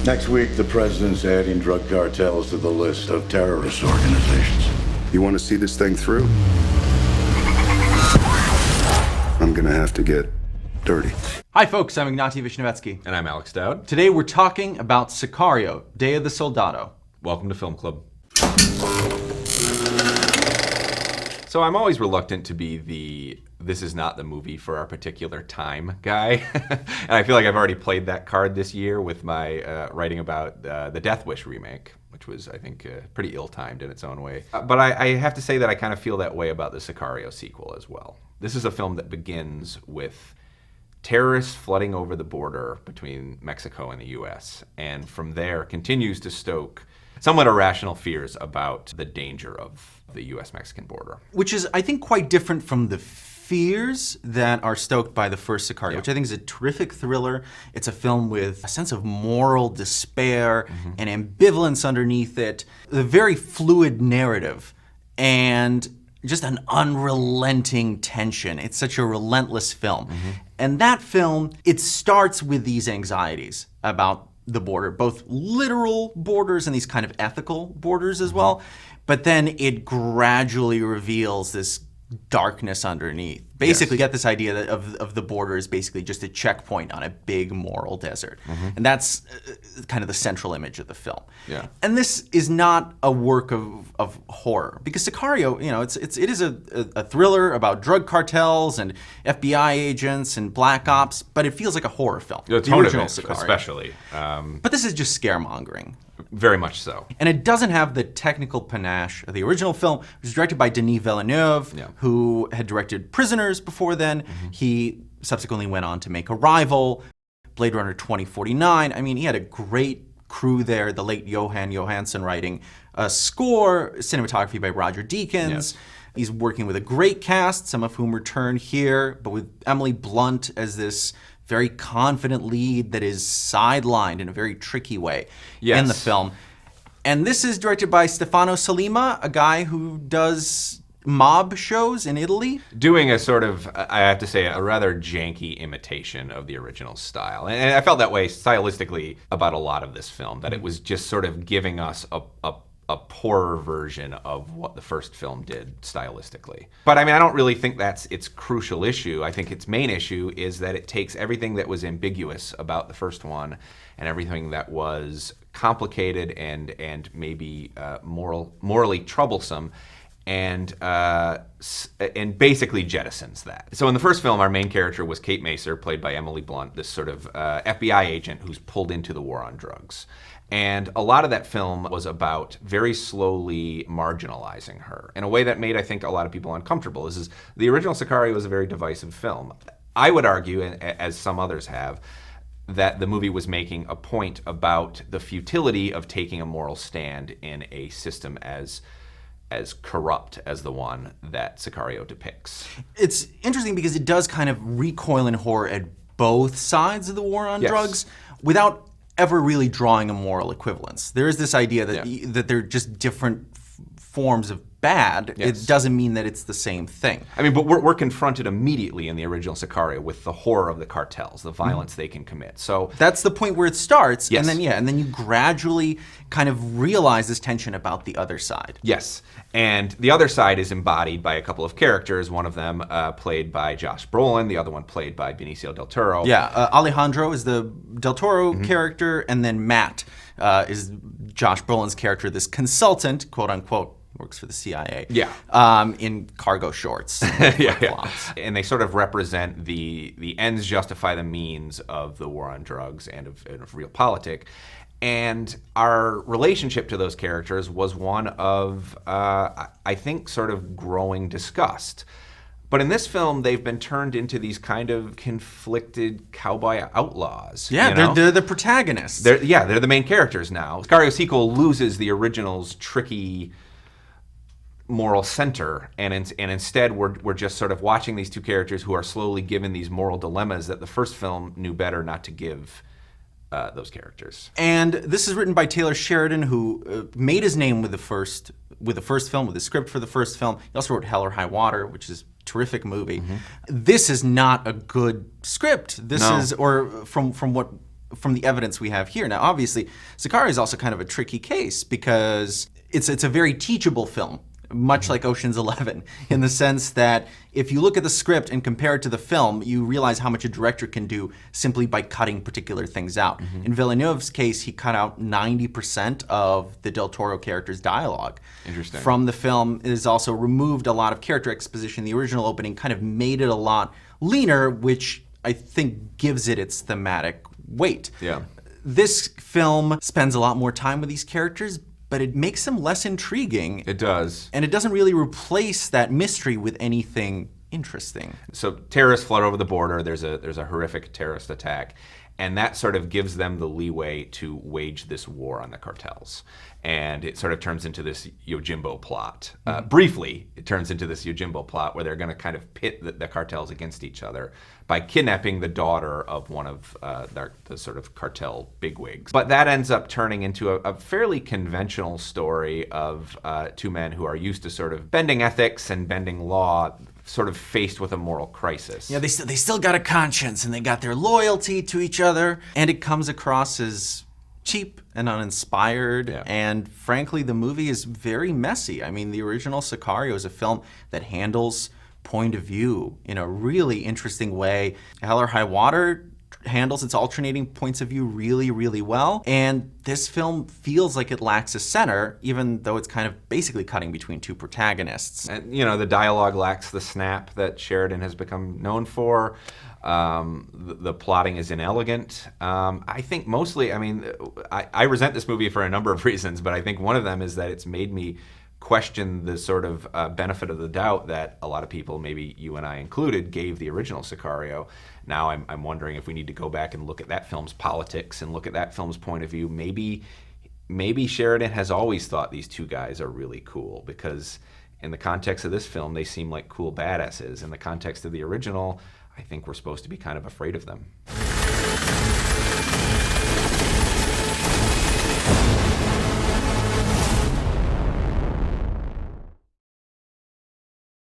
Next week, the president's adding drug cartels to the list of terrorist organizations. You want to see this thing through? I'm gonna have to get dirty. Hi folks, I'm Ignatiy Vishnevetsky. And I'm Alex Dowd. Today we're talking about Sicario, Day of the Soldado. Welcome to Film Club. So I'm always reluctant to be the this is not the movie for our particular time guy. And I feel like I've already played that card this year with my writing about the Death Wish remake, which was, I think, pretty ill-timed in its own way. But I have to say that I kind of feel that way about the Sicario sequel as well. This is a film that begins with terrorists flooding over the border between Mexico and the US, and from there continues to stoke somewhat irrational fears about the danger of the US-Mexican border. Which is, I think, quite different from the fears that are stoked by the first Sicario, which I think is a terrific thriller. It's a film with a sense of moral despair and ambivalence underneath it, a very fluid narrative, and just an unrelenting tension. It's such a relentless film. And that film, it starts with these anxieties about the border, both literal borders and these kind of ethical borders as well. But then it gradually reveals this darkness underneath. Basically, get this idea that of the border is basically just a checkpoint on a big moral desert. And that's kind of the central image of the film. And this is not a work of horror, because Sicario, you know, it is a thriller about drug cartels and FBI agents and black ops, but it feels like a horror film. The tone of it, especially. But this is just scaremongering. Very much so. And it doesn't have the technical panache of the original film, which was directed by Denis Villeneuve, who had directed Prisoners before then. He subsequently went on to make Arrival, Blade Runner 2049. I mean, he had a great crew there, the late Johan Johansson writing a score, cinematography by Roger Deakins. He's working with a great cast, some of whom return here, but with Emily Blunt as this very confident lead that is sidelined in a very tricky way in the film. And this is directed by Stefano Sollima, a guy who does mob shows in Italy. Doing a sort of, I have to say, a rather janky imitation of the original style. And I felt that way stylistically about a lot of this film, that it was just sort of giving us a poorer version of what the first film did stylistically. But I mean, I don't really think that's its crucial issue. I think its main issue is that it takes everything that was ambiguous about the first one and everything that was complicated and maybe morally troublesome, and basically jettisons that. So in the first film, our main character was Kate Macer, played by Emily Blunt, this sort of FBI agent who's pulled into the war on drugs. And a lot of that film was about very slowly marginalizing her in a way that made, I think, a lot of people uncomfortable. The original Sicario was a very divisive film. I would argue, as some others have, that the movie was making a point about the futility of taking a moral stand in a system as corrupt as the one that Sicario depicts. It's interesting because it does kind of recoil in horror at both sides of the war on drugs without ever really drawing a moral equivalence. There is this idea that that they're just different forms of bad. It doesn't mean that it's the same thing. I mean, but we're confronted immediately in the original Sicario with the horror of the cartels, the violence they can commit. So that's the point where it starts, and then you gradually kind of realize this tension about the other side. Yes, and the other side is embodied by a couple of characters. One of them played by Josh Brolin, the other one played by Benicio del Toro. Alejandro is the del Toro character, and then Matt is Josh Brolin's character, this consultant, quote unquote, works for the CIA. In cargo shorts. And they sort of represent the ends justify the means of the war on drugs and of realpolitik. And our relationship to those characters was one of, I think, sort of growing disgust. But in this film, they've been turned into these kind of conflicted cowboy outlaws. They're the protagonists. They're the main characters now. Sicario sequel loses the original's tricky moral center, and instead we're just sort of watching these two characters who are slowly given these moral dilemmas that the first film knew better not to give those characters. And this is written by Taylor Sheridan, who made his name with the first film, with the script for the first film. He also wrote Hell or High Water, which is a terrific movie. This is not a good script. This is, or from what from the evidence we have here. Now, obviously, Sicario is also kind of a tricky case because it's a very teachable film, much like Ocean's 11, in the sense that if you look at the script and compare it to the film, you realize how much a director can do simply by cutting particular things out. In Villeneuve's case, he cut out 90% of the Del Toro character's dialogue. Interesting. From the film, it has also removed a lot of character exposition. The original opening kind of made it a lot leaner, which I think gives it its thematic weight. Yeah. This film spends a lot more time with these characters, but it makes them less intriguing. It does. And it doesn't really replace that mystery with anything interesting. So terrorists flood over the border. There's a horrific terrorist attack. And that sort of gives them the leeway to wage this war on the cartels. And it sort of turns into this Yojimbo plot. Briefly, it turns into this Yojimbo plot where they're going to kind of pit the cartels against each other by kidnapping the daughter of one of the sort of cartel bigwigs. But that ends up turning into a fairly conventional story of two men who are used to sort of bending ethics and bending law, sort of faced with a moral crisis. Yeah, they still got a conscience, and they got their loyalty to each other, and it comes across as cheap and uninspired, and frankly, the movie is very messy. I mean, the original Sicario is a film that handles point of view in a really interesting way. Hell or High Water handles its alternating points of view really, really well, and this film feels like it lacks a center, even though it's kind of basically cutting between two protagonists. And, the dialogue lacks the snap that Sheridan has become known for. The plotting is inelegant. I think mostly, I resent this movie for a number of reasons, but I think one of them is that it's made me question the sort of benefit of the doubt that a lot of people, maybe you and I included, gave the original Sicario. Now I'm wondering if we need to go back and look at that film's politics and look at that film's point of view. Maybe Sheridan has always thought these two guys are really cool, because in the context of this film, they seem like cool badasses. In the context of the original, I think we're supposed to be kind of afraid of them.